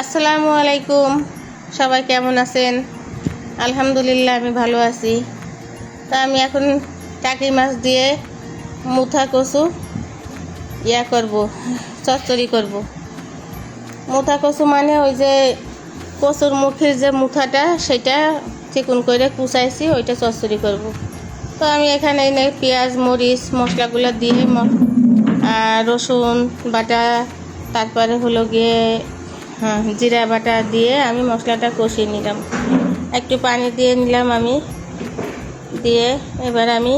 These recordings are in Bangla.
আসসালামু আলাইকুম। সবাই কেমন আছেন? আলহামদুলিল্লাহ আমি ভালো আছি। তা আমি এখন টাকি মাছ দিয়ে মুথা কচু করব, চচ্চড়ি করব। মুথা কচু মানে ওই যে কচুর মুখির যে মুথাটা, সেটা চিকন করে কুচাইছি, ওইটা চচ্চড়ি করব। তো আমি এখানে পেঁয়াজ মরিচ মশলাগুলো দিয়ে রসুন বাটা, তারপরে হলো গিয়ে জিরা বাটা দিয়ে আমি মশলাটা কষিয়ে নিলাম। একটু পানি দিয়ে নিলাম আমি, দিয়ে এবার আমি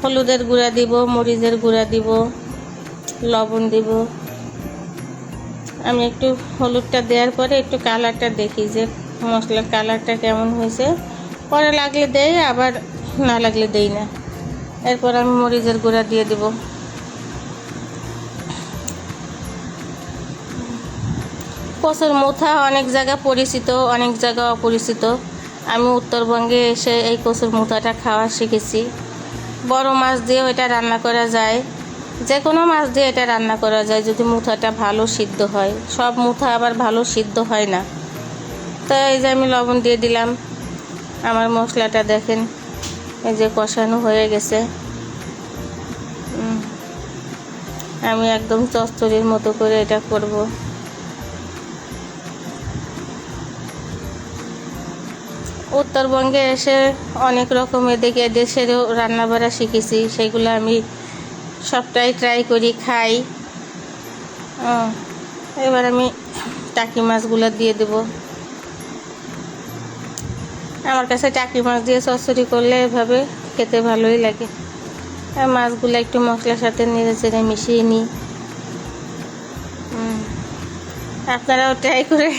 হলুদের গুঁড়া দিব, মরিচের গুঁড়া দিব, লবণ দিব। আমি একটু হলুদটা দেওয়ার পরে একটু কালারটা দেখি যে মশলার কালারটা কেমন হয়েছে, পরে লাগলে দেই, আবার না লাগলে দেই না। এরপর আমি মরিচের গুঁড়া দিয়ে দিব। কচুর মুথা অনেক জায়গা পরিচিত, অনেক জায়গা অপরিচিত। আমি উত্তরবঙ্গে এসে এই কচুর মুথাটা খাওয়া শিখেছি। বড় মাছ দিয়ে এটা রান্না করা যায়, যে কোনো মাছ দিয়ে এটা রান্না করা যায় যদি মুথাটা ভালো সিদ্ধ হয়। সব মুথা আবার ভালো সিদ্ধ হয় না। তো এই যে আমি লবণ দিয়ে দিলাম। আমার মশলাটা দেখেন, এই যে কষানো হয়ে গেছে। আমি একদম চচ্চড়ির মতো করে এটা করব। উত্তরবঙ্গে এসে অনেক রকম এদিকে দেশেরও রান্নাবাড়া শিখেছি, সেগুলো আমি সবটাই ট্রাই করি, খাই। এবার আমি টাকি মাছগুলো দিয়ে দেব। আমার কাছে টাকি মাছ দিয়ে চচ্চড়ি করলে এভাবে খেতে ভালোই লাগে। আর মাছগুলো একটু মশলার সাথে নেড়ে চেড়ে মিশিয়ে নিই। আপনারাও ট্রাই করে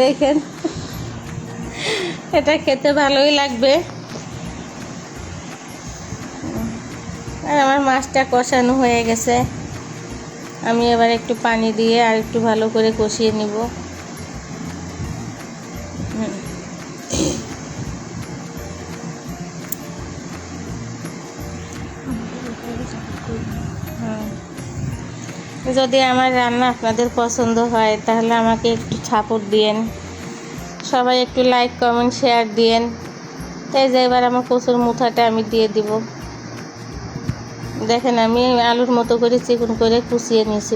দেখেন, এটা খেতে ভালোই লাগবে। আর আমার মাছটা কষানো হয়ে গেছে। আমি এবার একটু পানি দিয়ে আর একটু ভালো করে কষিয়ে নিব। যদি আমার রান্না আপনাদের পছন্দ হয় তাহলে আমাকে একটু সাপোর্ট দিয়েন। সবাই একটু লাইক কমেন্ট শেয়ার দিয়েন। এই যে এবার আমার কচুর মুথাটা আমি দিয়ে দিব। দেখেন আমি আলুর মতো করে চিকন করে কুচিয়ে নিয়েছি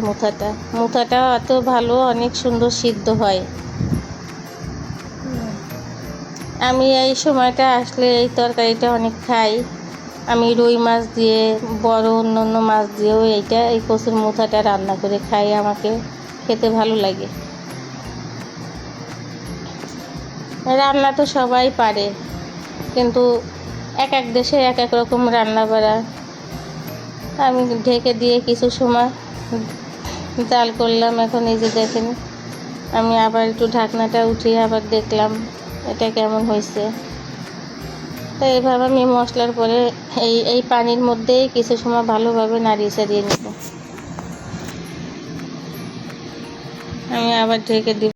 মুথাটা এত ভালো, অনেক সুন্দর সিদ্ধ হয়। আমি এই সময়টা আসলে এই তরকারিটা অনেক খাই। আমি রুই মাছ দিয়ে, বড় অন্য মাছ দিয়েও এই কচুর মুথাটা রান্না করে খাই। আমাকে খেতে ভালো লাগে। রান্না তো সবাই পারে, কিন্তু এক এক দেশে এক এক রকম রান্না করা। আমি ঢেকে দিয়ে কিছু সময় জাল করলাম। এখন এই যে দেখেন, আমি আবার একটু ঢাকনাটা উঠিয়ে আবার দেখলাম এটা কেমন হয়েছে। তো এইভাবে আমি মশলার পরে এই পানির মধ্যেই কিছু সময় ভালোভাবে নাড়িয়ে চাড়িয়ে নেব। আমি আবার ঢেকে দিব।